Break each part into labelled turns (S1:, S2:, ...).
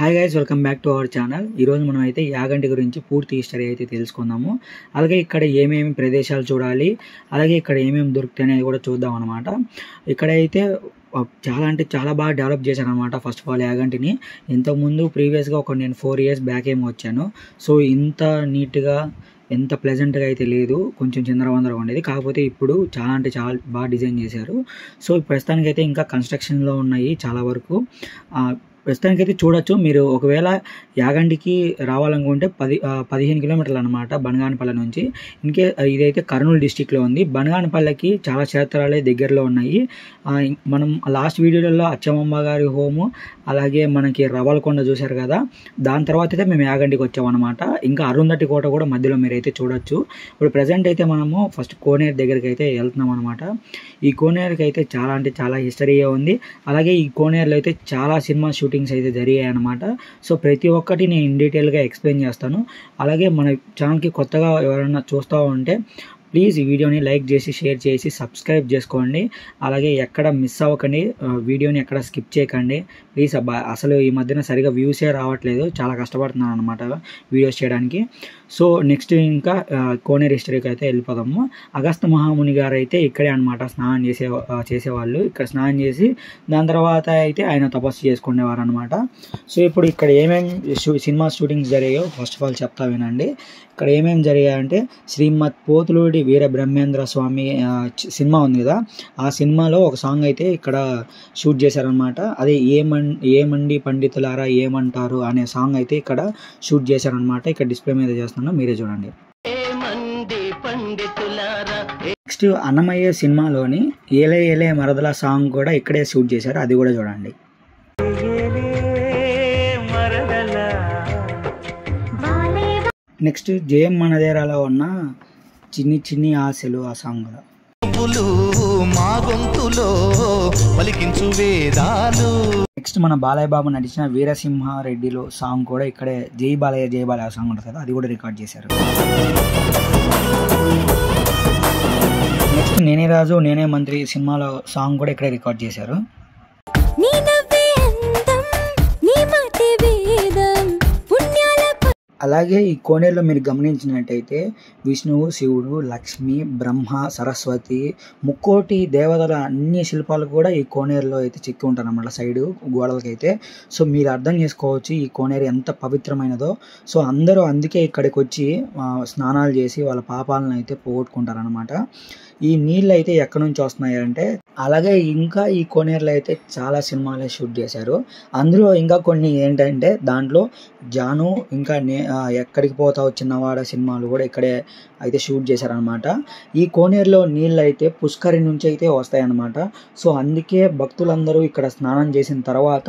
S1: Hi guys, welcome back to our channel. ఈరోజు మనం అయితే యాగంటి గురించి పూర్తి హిస్టరీ అయితే తెలుసుకుందాము. అలాగే ఇక్కడ ఏమేమి ప్రదేశాలు చూడాలి, అలాగే ఇక్కడ ఏమేమి దొరుకుతాయి అనేది కూడా చూద్దాం అనమాట. ఇక్కడైతే చాలా అంటే చాలా బాగా డెవలప్ చేశారనమాట. ఫస్ట్ ఆఫ్ ఆల్ యాగంటిని ఇంతకుముందు ప్రీవియస్గా నేను 4 years బ్యాక్ ఏమో వచ్చాను. సో ఇంత నీట్గా ఎంత ప్లెజెంట్గా అయితే లేదు, కొంచెం చిందరవందరగా ఉండేది. కాకపోతే ఇప్పుడు చాలా అంటే చాలా బాగా డిజైన్ చేశారు. సో ప్రస్తుతానికైతే ఇంకా కన్స్ట్రక్షన్లో ఉన్నాయి చాలా వరకు. ప్రస్తుతానికైతే చూడొచ్చు. మీరు ఒకవేళ యాగంటికి రావాలనుకుంటే 15 kilometers అనమాట బనగానపల్లె నుంచి. ఇదైతే కర్నూలు డిస్టిక్లో ఉంది. బనగానపల్లెకి చాలా క్షేత్రాలే దగ్గరలో ఉన్నాయి. మనం లాస్ట్ వీడియోలలో అచ్చమ్మ గారి హోము, అలాగే మనకి రవలకొండ చూశారు కదా, దాని తర్వాత అయితే మేము యాగంటికి వచ్చామన్నమాట. ఇంకా అరుంధతి కోట కూడా మధ్యలో మీరైతే చూడొచ్చు. ఇప్పుడు ప్రజెంట్ అయితే మనము ఫస్ట్ కోనేరు దగ్గరికి అయితే వెళ్తున్నాం అనమాట. ఈ కోనేరుకి అయితే చాలా అంటే చాలా హిస్టరీ ఉంది. అలాగే ఈ కోనేరులో అయితే చాలా సినిమా షూటింగ్స్ అయితే జరిగాయి అనమాట. సో ప్రతి ఒక్కటి నేను ఇన్ డీటెయిల్గా ఎక్స్ప్లెయిన్ చేస్తాను. అలాగే మన ఛానల్కి కొత్తగా ఎవరైనా చూస్తూ ఉంటే ప్లీజ్ ఈ వీడియోని లైక్ చేసి, షేర్ చేసి, సబ్స్క్రైబ్ చేసుకోండి. అలాగే ఎక్కడ మిస్ అవ్వకండి, వీడియోని ఎక్కడ స్కిప్ చేయకండి ప్లీజ్. అసలు ఈ మధ్యన సరిగా వ్యూసే రావట్లేదు, చాలా కష్టపడుతున్నాను అనమాట వీడియోస్ చేయడానికి. సో నెక్స్ట్ ఇంకా కోనేరు హిస్టరీకి అయితే వెళ్ళిపోదాము. అగస్త్య మహాముని గారు అయితే ఇక్కడే అనమాట స్నానం చేసేవాళ్ళు. ఇక్కడ స్నానం చేసి దాని తర్వాత అయితే ఆయన తపస్సు చేసుకునేవారు అనమాట. సో ఇప్పుడు ఇక్కడ ఏమేమి సినిమా షూటింగ్స్ జరిగాయో ఫస్ట్ ఆఫ్ ఆల్ చెప్తా వినండి. ఇక్కడ ఏమేమి జరిగాయంటే శ్రీమద్ పోతులూరి వీర బ్రహ్మేంద్ర స్వామి సినిమా ఉంది కదా, ఆ సినిమాలో ఒక సాంగ్ అయితే ఇక్కడ షూట్ చేశారనమాట. అదే ఏమండి పండితులారా ఏమంటారు అనే సాంగ్ అయితే ఇక్కడ షూట్ చేశారనమాట. ఇక్కడ డిస్ప్లే మీద చేస్తున్నాను, మీరే చూడండి. నెక్స్ట్ అన్నమయ్య సినిమాలోని ఏలే ఏలే మరదల సాంగ్ కూడా ఇక్కడే షూట్ చేశారు, అది కూడా చూడండి. నెక్స్ట్ జయం మనదేరాలో ఉన్న చిన్ని చిన్ని ఆశలు ఆ సాంగ్ కూడా. నెక్స్ట్ మన బాలయ్య బాబు నటించిన వీరసింహారెడ్డిలో సాంగ్ కూడా ఇక్కడే జై బాలయ్య జై బాలయ్య సాంగ్ ఉంటుంది కదా, అది కూడా రికార్డ్ చేశారు. నెక్స్ట్ నేనే రాజు నేనే మంత్రి సినిమాలో సాంగ్ కూడా ఇక్కడే రికార్డ్ చేశారు. అలాగే ఈ కోనేరులో మీరు గమనించినట్టయితే విష్ణువు, శివుడు, లక్ష్మి, బ్రహ్మ, సరస్వతి, ముక్కోటి దేవతల అన్ని శిల్పాలు కూడా ఈ కోనేరులో అయితే చెక్కి ఉంటారు అన్నమాట సైడు గోడలకైతే. సో మీరు అర్థం చేసుకోవచ్చు ఈ కోనేరు ఎంత పవిత్రమైనదో. సో అందరూ అందుకే ఇక్కడికి వచ్చి స్నానాలు చేసి వాళ్ళ పాపాలను అయితే పోగొట్టుకుంటారనమాట. ఈ నీళ్ళు అయితే ఎక్కడి నుంచి వస్తున్నాయి అంటే, అలాగే ఇంకా ఈ కోనేరులో అయితే చాలా సినిమాలే షూట్ చేశారు. అందులో ఇంకా కొన్ని ఏంటంటే దాంట్లో జాను, ఇంకా ఎక్కడికి పోతావు చిన్నవాడ సినిమాలు కూడా ఇక్కడే అయితే షూట్ చేశారనమాట. ఈ కోనేరులో నీళ్ళు అయితే పుష్కరి నుంచి అయితే వస్తాయన్నమాట. సో అందుకే భక్తులందరూ ఇక్కడ స్నానం చేసిన తర్వాత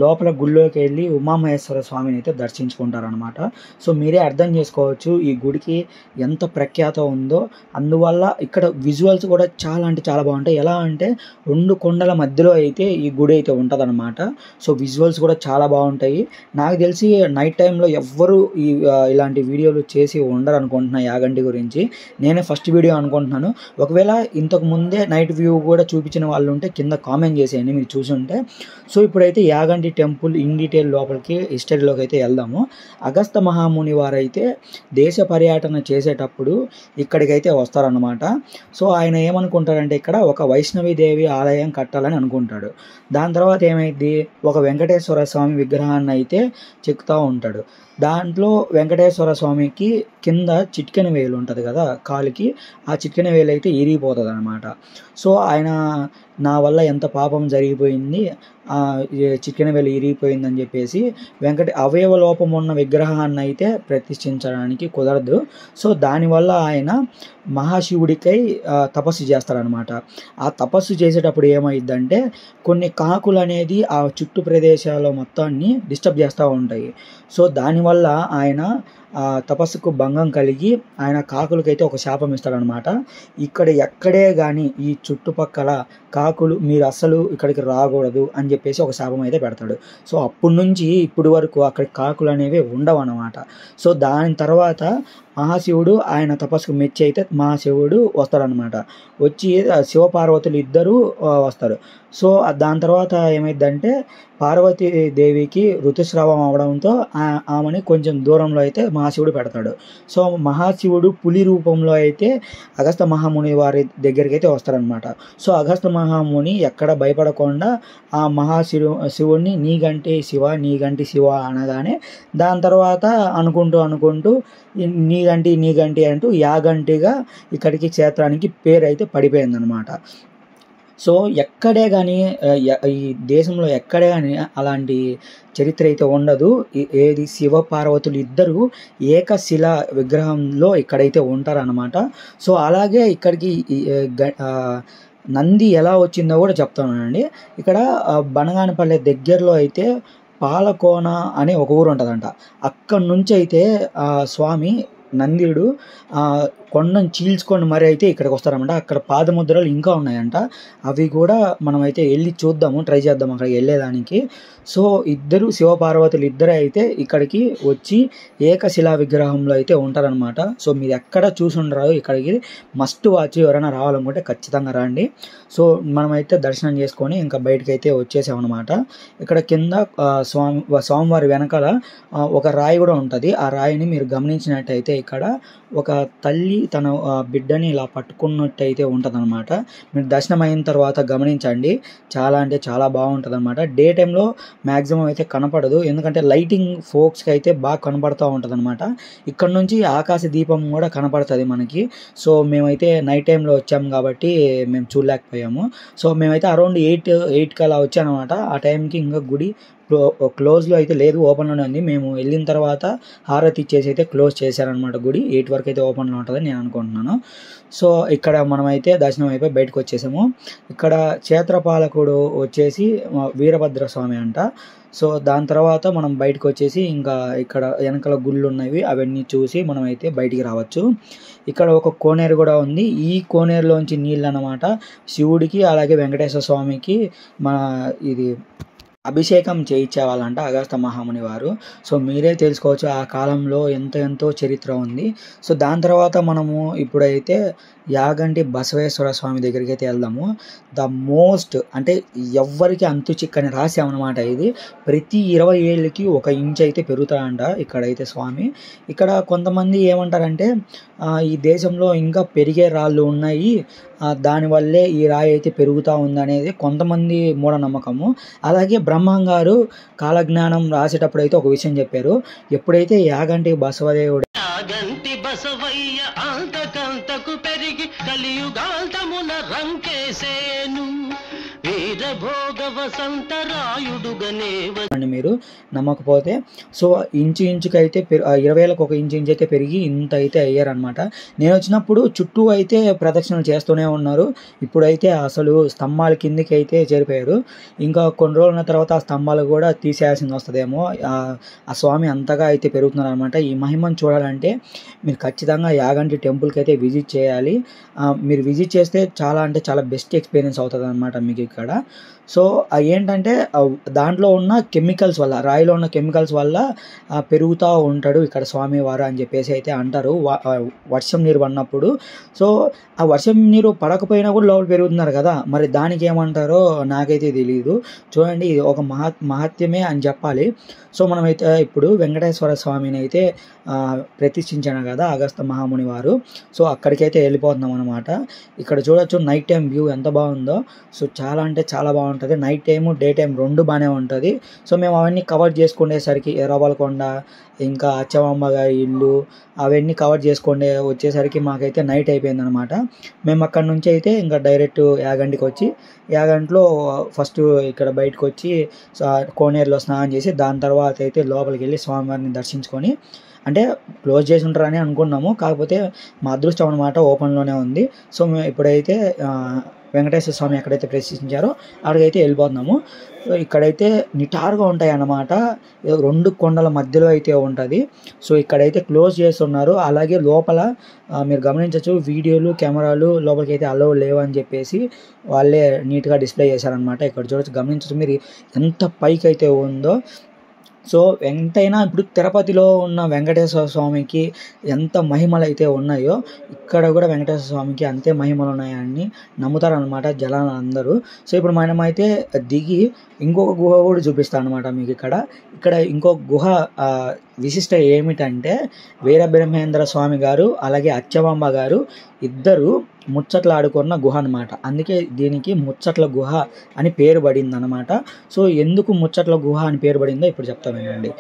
S1: లోపల గుళ్ళోకి వెళ్ళి ఉమామహేశ్వర స్వామిని అయితే దర్శించుకుంటారనమాట. సో మీరే అర్థం చేసుకోవచ్చు ఈ గుడికి ఎంత ప్రఖ్యాత ఉందో. అందువల్ల ఇక్కడ విజువల్స్ కూడా చాలా అంటే చాలా బాగుంటాయి. ఎలా అంటే 2 కొండల మధ్యలో అయితే ఈ గుడి అయితే ఉంటుంది అనమాట. సో విజువల్స్ కూడా చాలా బాగుంటాయి. నాకు తెలిసి నైట్ టైంలో ఎవ్వరు ఇలాంటి వీడియోలు చేసి ఉండరు అనుకుంటున్నా యాగంటి గురించి. నేనే ఫస్ట్ వీడియో అనుకుంటున్నాను. ఒకవేళ ఇంతకు ముందే నైట్ వ్యూ కూడా చూపించిన వాళ్ళు ఉంటే కింద కామెంట్ చేసేయండి మీరు చూసి ఉంటే. సో ఇప్పుడైతే యాగంటి టెంపుల్ ఇన్ డీటెయిల్ లోపలికి హిస్టరీలోకి అయితే వెళ్దాము. అగస్త్య మహాముని వారైతే దేశ పర్యటన చేసేటప్పుడు ఇక్కడికైతే వస్తారనమాట. సో ఆయన ఏమనుకుంటాడంటే ఇక్కడ ఒక వైష్ణవీదేవి ఆలయం కట్టాలని అనుకుంటాడు. దాని తర్వాత ఏమైంది, ఒక వెంకటేశ్వర స్వామి విగ్రహాన్ని అయితే చెక్కుతూ ఉంటాడు. దాంట్లో వెంకటేశ్వర స్వామికి కింద చిటికెన వేలు ఉంటుంది కదా కాలుకి, ఆ చిటికెన వేలు అయితే ఇరిగిపోతుంది అనమాట. సో ఆయన నా వల్ల ఎంత పాపం జరిగిపోయింది, చిటికెన వేలు ఇరిగిపోయిందని చెప్పేసి అవయవ లోపం ఉన్న విగ్రహాన్ని అయితే ప్రతిష్ఠించడానికి కుదరదు. సో దానివల్ల ఆయన మహాశివుడికై తపస్సు చేస్తారనమాట. ఆ తపస్సు చేసేటప్పుడు ఏమైందంటే కొన్ని కాకులు అనేది ఆ చుట్టూ ప్రదేశాల మొత్తాన్ని డిస్టర్బ్ చేస్తూ ఉంటాయి. సో దానివల్ల ఆయన తపస్సుకు భంగం కలిగి ఆయన కాకులకైతే ఒక శాపం ఇస్తాడనమాట. ఎక్కడే కానీ ఈ చుట్టుపక్కల కాకులు మీరు అస్సలు ఇక్కడికి రాకూడదు అని చెప్పేసి ఒక శాపం అయితే పెడతాడు. సో అప్పటి నుంచి ఇప్పటి వరకు అక్కడ కాకులు అనేవి ఉండవు అన్నమాట. సో దాని తర్వాత మహాశివుడు ఆయన తపస్సుకు మెచ్చి అయితే మహాశివుడు వస్తాడనమాట. వచ్చి శివపార్వతులు ఇద్దరు వస్తారు. సో దాని తర్వాత ఏమైందంటే పార్వతీదేవికి ఋతుస్రావం అవడంతో ఆమెని కొంచెం దూరంలో అయితే మహాశివుడు పెడతాడు. సో మహాశివుడు పులి రూపంలో అయితే అగస్త్య మహాముని వారి దగ్గరికి అయితే వస్తారనమాట. సో అగస్త్య మహాముని ఎక్కడ భయపడకుండా ఆ శివుడిని నీగంటి శివ అనగానే దాని తర్వాత అనుకుంటూ నీగంటి అంటూ యాగంటిగా ఇక్కడికి క్షేత్రానికి పేరు అయితే పడిపోయిందనమాట. సో ఎక్కడే కానీ ఈ దేశంలో ఎక్కడే కానీ అలాంటి చరిత్ర అయితే ఉండదు. ఏది శివపార్వతులు ఇద్దరు ఏకశిల విగ్రహంలో ఇక్కడైతే ఉంటారనమాట. సో అలాగే ఇక్కడికి నంది ఎలా వచ్చిందో కూడా చెప్తానండి. ఇక్కడ బనగానపల్లె దగ్గరలో అయితే పాలకోన అనే ఒక ఊరు ఉంటుందంట. అక్కడి నుంచి అయితే స్వామి నందిడు కొండను చీల్చుకొని మరి అయితే ఇక్కడికి వస్తారన్నమాట. అక్కడ పాదముద్రలు ఇంకా ఉన్నాయంట. అవి కూడా మనమైతే వెళ్ళి చూద్దాము, ట్రై చేద్దాం అక్కడికి వెళ్ళేదానికి. సో శివపార్వతులు ఇద్దరే అయితే ఇక్కడికి వచ్చి ఏకశిలా విగ్రహంలో అయితే ఉంటారనమాట. సో మీరు ఎక్కడ చూసుండరు, ఇక్కడికి మస్ట్ వాచ్. ఎవరైనా రావాలనుకుంటే ఖచ్చితంగా రండి. సో మనమైతే దర్శనం చేసుకొని ఇంకా బయటకు అయితే వచ్చేసామన్నమాట. ఇక్కడ కింద స్వామివారి వెనకాల ఒక రాయి కూడా ఉంటుంది. ఆ రాయిని మీరు గమనించినట్టయితే ఇక్కడ ఒక తల్లి తన బిడ్డని ఇలా పట్టుకున్నట్టయితే ఉంటుంది అనమాట. మీరు దర్శనం అయిన తర్వాత గమనించండి, చాలా అంటే చాలా బాగుంటుంది అనమాట. డే టైంలో మ్యాక్సిమం అయితే కనపడదు, ఎందుకంటే లైటింగ్ ఫోక్స్కి అయితే బాగా కనపడుతూ ఉంటుంది అనమాట. ఇక్కడ నుంచి ఆకాశ దీపం కూడా కనపడుతుంది మనకి. సో మేమైతే నైట్ టైంలో వచ్చాము కాబట్టి మేము చూడలేకపోయాము. సో మేమైతే అరౌండ్ 8 అలా వచ్చానమాట. ఆ టైంకి ఇంకా గుడి క్లోజ్లో అయితే లేదు, ఓపెన్లోనే ఉంది. మేము వెళ్ళిన తర్వాత హారతి ఇచ్చేసి అయితే క్లోజ్ చేశారనమాట. గుడి 8 వరకు అయితే ఓపెన్లో ఉంటుందని నేను అనుకుంటున్నాను. సో ఇక్కడ మనమైతే దర్శనం అయిపోయి బయటకు వచ్చేసాము. ఇక్కడ క్షేత్రపాలకుడు వచ్చేసి వీరభద్ర స్వామి అంట. సో దాని తర్వాత మనం బయటకు వచ్చేసి ఇంకా ఇక్కడ వెనకాల గుళ్ళు ఉన్నవి, అవన్నీ చూసి మనం అయితే బయటికి రావచ్చు. ఇక్కడ ఒక కోనేరు కూడా ఉంది. ఈ కోనేరులోంచి నీళ్ళు అన్నమాట శివుడికి అలాగే వెంకటేశ్వర స్వామికి ఇది అభిషేకం చేయించేవాళ్ళంట అగస్త్య మహాముని వారు. సో మీరే తెలుసుకోవచ్చు ఆ కాలంలో ఎంతో చరిత్ర ఉంది. సో దాని తర్వాత మనము ఇప్పుడైతే యాగంటి బసవేశ్వర స్వామి దగ్గరికి అయితే వెళ్దాము. ద మోస్ట్ అంటే ఎవ్వరికి అంతు చిక్కని రహస్యం అనమాట ఇది. ప్రతి 20 ఏళ్ళకి 1 ఇంచ్ అయితే పెరుగుతాడంట ఇక్కడైతే స్వామి. ఇక్కడ కొంతమంది ఏమంటారంటే ఈ దేశంలో ఇంకా పెరిగే రాళ్ళు ఉన్నాయి, దానివల్లే ఈ రాయి అయితే పెరుగుతూ ఉందనేది కొంతమంది మూఢనమ్మకము. అలాగే బ్రహ్మంగారు కాలజ్ఞానం రాసేటప్పుడు అయితే ఒక విషయం చెప్పారు. ఎప్పుడైతే యాగంటి బసవదేవుడు
S2: బసవయ్య అంతకంతకు పెరిగి కలియుగాంతమున రంకేసేను వీరభోగ వసంతరాయుడుగనే
S1: అని మీరు నమ్మకపోతే, సో ఇంచుకైతే 20 ఏళ్ళకి 1 ఇంచ్ అయితే పెరిగి ఇంత అయితే అయ్యారనమాట. నేను వచ్చినప్పుడు చుట్టూ అయితే ప్రదక్షిణలు చేస్తూనే ఉన్నారు. ఇప్పుడైతే అసలు స్తంభాల కిందికి అయితే చేరిపోయారు. ఇంకా కొన్ని రోజుల తర్వాత ఆ స్తంభాలు కూడా తీసేయాల్సింది వస్తుందేమో. ఆ స్వామి అంతగా అయితే పెరుగుతున్నారు అనమాట. ఈ మహిమను చూడాలంటే మీరు ఖచ్చితంగా యాగంటి టెంపుల్కి అయితే విజిట్ చేయాలి. మీరు విజిట్ చేస్తే చాలా అంటే చాలా బెస్ట్ ఎక్స్పీరియన్స్ అవుతుంది అనమాట మీకు ఇక్కడ. సో ఏంటంటే దాంట్లో ఉన్న కెమికల్స్ వల్ల, రాయిలో ఉన్న కెమికల్స్ వల్ల పెరుగుతూ ఉంటాడు ఇక్కడ స్వామివారు అని చెప్పేసి అయితే అంటారు వర్షం నీరు పడినప్పుడు. సో ఆ వర్షం నీరు పడకపోయినా కూడా లోపల పెరుగుతున్నారు కదా, మరి దానికి ఏమంటారో నాకైతే తెలియదు. చూడండి ఇది ఒక మహత్యమే అని చెప్పాలి. సో మనమైతే ఇప్పుడు వెంకటేశ్వర స్వామిని అయితే ప్రతిష్ఠించాను కదా అగస్త్య మహాముని వారు. సో అక్కడికైతే వెళ్ళిపోతున్నాం అనమాట. ఇక్కడ చూడొచ్చు నైట్ టైం వ్యూ ఎంత బాగుందో. సో చాలా అంటే చాలా బాగుంటుంది. నైట్ టైము డే టైం 2 బాగానే ఉంటుంది. సో మేము అవన్నీ కవర్ చేసుకునేసరికి ఎర్రవలకొండ ఇంకా అచ్చమాంబ గారి ఇల్లు అవన్నీ కవర్ వచ్చేసరికి మాకైతే నైట్ అయిపోయింది అనమాట. మేము అక్కడ నుంచి అయితే ఇంకా డైరెక్ట్ యాగంటికి వచ్చి యాగంటిలో ఫస్ట్ ఇక్కడ బయటకు వచ్చి కోనేరులో స్నానం చేసి దాని తర్వాత అయితే లోపలికి వెళ్ళి స్వామివారిని దర్శించుకొని, అంటే క్లోజ్ చేసి ఉంటారని అనుకున్నాము, కాకపోతే మా అదృష్టం అనమాట ఓపెన్లోనే ఉంది. సో మేము ఇప్పుడైతే వెంకటేశ్వర స్వామి ఎక్కడైతే ప్రతిష్ఠించారో అక్కడికైతే వెళ్ళిపోతున్నాము. ఇక్కడైతే నిటారుగా ఉంటాయి అన్నమాట, 2 కొండల మధ్యలో అయితే ఉంటుంది. సో ఇక్కడైతే క్లోజ్ చేస్తున్నారు. అలాగే లోపల మీరు గమనించవచ్చు వీడియోలు కెమెరాలు లోపలికి అయితే అలౌ లేవు అని చెప్పేసి వాళ్ళే నీట్గా డిస్ప్లే చేశారనమాట. ఇక్కడ చూడొచ్చు, గమనించవచ్చు మీరు ఎంత పైకి అయితే ఉందో. సో ఎంతైనా ఇప్పుడు తిరుపతిలో ఉన్న వెంకటేశ్వర స్వామికి ఎంత మహిమలు అయితే ఉన్నాయో ఇక్కడ కూడా వెంకటేశ్వర స్వామికి అంతే మహిమలు ఉన్నాయని నమ్ముతారనమాట జనాలు అందరూ. సో ఇప్పుడు మనమైతే దిగి ఇంకొక గుహ కూడా చూపిస్తాను అనమాట మీకు. ఇక్కడ ఇంకొక గుహ విశిష్ట ఏమిటంటే వీరబ్రహ్మేంద్ర స్వామి గారు అలాగే అచ్చమాంబ గారు ఇద్దరు ముచ్చట్లు ఆడుకున్న గుహ అనమాట. అందుకే దీనికి ముచ్చట్ల గుహ అని పేరు పడింది అనమాట. సో ఎందుకు ముచ్చట్ల గుహ అని పేరు పడిందో ఇప్పుడు చెప్తామేనండి.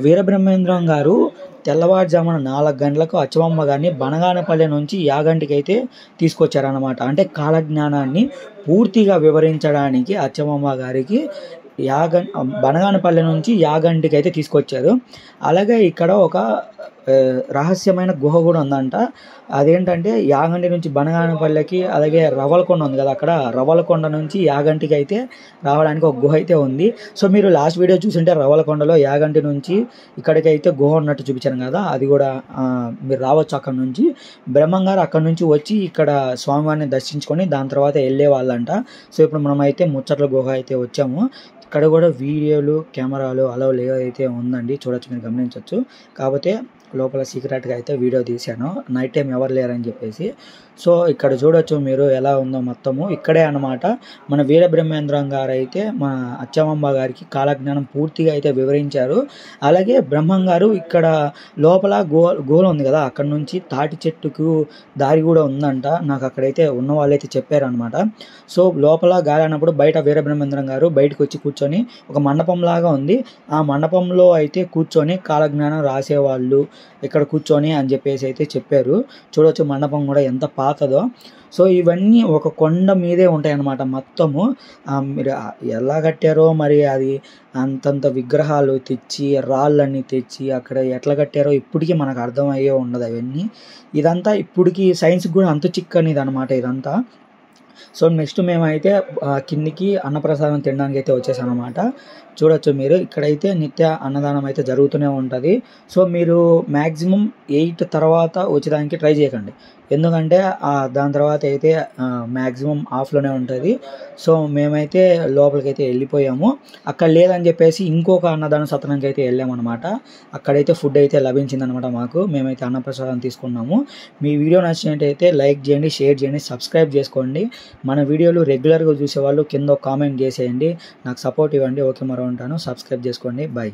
S1: వీరబ్రహ్మేంద్రం గారు తెల్లవారుజామున 4 గంటలకు అచ్చమాంబ గారిని బనగానపల్లె నుంచి యాగంటికి అయితే తీసుకొచ్చారనమాట. అంటే కాలజ్ఞానాన్ని పూర్తిగా వివరించడానికి అచ్చమాంబ గారికి బనగానపల్లె నుంచి యాగంటికి అయితే తీసుకొచ్చారు. అలాగే ఇక్కడ ఒక రహస్యమైన గుహ కూడా ఉందంట. అదేంటంటే యాగంటి నుంచి బనగానపల్లెకి అలాగే రవ్వలకొండ ఉంది కదా, అక్కడ రవ్వలకొండ నుంచి యాగంటికి అయితే రావడానికి ఒక గుహ అయితే ఉంది. సో మీరు లాస్ట్ వీడియో చూసింటే రవ్వలకొండలో యాగంటి నుంచి ఇక్కడికి అయితే గుహ ఉన్నట్టు చూపించాను కదా, అది కూడా మీరు రావచ్చు అక్కడ నుంచి. బ్రహ్మంగారు అక్కడ నుంచి వచ్చి ఇక్కడ స్వామివారిని దర్శించుకొని దాని తర్వాత వెళ్ళే వాళ్ళంట. సో ఇప్పుడు మనం అయితే ముచ్చట్ల గుహ అయితే వచ్చాము. ఇక్కడ కూడా వీడియోలు కెమెరాలు అలా అయితే ఉందండి, చూడొచ్చు, మీరు గమనించవచ్చు. కాకపోతే లోపల సీక్రెట్గా అయితే వీడియో తీశాను, నైట్ టైం ఎవరు లేరని చెప్పేసి. సో ఇక్కడ చూడొచ్చు మీరు ఎలా ఉందో మొత్తము. ఇక్కడే అనమాట మన వీరబ్రహ్మేంద్రం గారు అయితే మన అచ్చమాంబ గారికి కాలజ్ఞానం పూర్తిగా అయితే వివరించారు. అలాగే బ్రహ్మం గారు ఇక్కడ లోపల గోల ఉంది కదా, అక్కడ నుంచి తాటి చెట్టుకు దారి కూడా ఉందంట. నాకు అక్కడైతే ఉన్న వాళ్ళైతే చెప్పారనమాట. సో లోపల గాలి అన్నప్పుడు బయట వీరబ్రహ్మేంద్రం గారు బయటకు వచ్చి కూర్చొని ఒక మండపం లాగా ఉంది, ఆ మండపంలో అయితే కూర్చొని కాలజ్ఞానం రాసేవాళ్ళు ఇక్కడ కూర్చొని అని చెప్పేసి అయితే చెప్పారు. చూడవచ్చు మండపం కూడా ఎంత పాతదో. సో ఇవన్నీ ఒక కొండ మీదే ఉంటాయి అన్నమాట మొత్తము. మీరు ఎలా కట్టారో మరి, అది అంతంత విగ్రహాలు తెచ్చి రాళ్ళన్నీ తెచ్చి అక్కడ ఎట్లా కట్టారో ఇప్పటికీ మనకు అర్థమయ్యే ఉండదు అవన్నీ. ఇదంతా ఇప్పటికీ సైన్స్కి కూడా అంత చిక్కనిది అనమాట ఇదంతా. సో నెక్స్ట్ మేమైతే కిందికి అన్నప్రసాదం తినడానికి అయితే వచ్చేసాం అనమాట. చూడొచ్చు మీరు ఇక్కడైతే నిత్య అన్నదానం అయితే జరుగుతూనే ఉంటుంది. సో మీరు మ్యాక్సిమం 8 తర్వాత వచ్చేదానికి ట్రై చేయకండి, ఎందుకంటే దాని తర్వాత అయితే మ్యాక్సిమం ఆఫ్లోనే ఉంటుంది. సో మేమైతే లోపలికి అయితే వెళ్ళిపోయాము. అక్కడ లేదని చెప్పేసి ఇంకొక అన్నదాన సత్రానికి అయితే వెళ్ళామన్నమాట. అక్కడైతే ఫుడ్ అయితే లభించిందనమాట మాకు. మేమైతే అన్నప్రసాదం తీసుకున్నాము. మీ వీడియో నచ్చినట్టయితే లైక్ చేయండి, షేర్ చేయండి, సబ్స్క్రైబ్ చేసుకోండి. మన వీడియోలు రెగ్యులర్గా చూసేవాళ్ళు కింద కామెంట్ చేసేయండి, నాకు సపోర్ట్ ఇవ్వండి. ఓకే, మరో ఉంటాను. సబ్స్క్రైబ్ చేసుకోండి. బాయ్.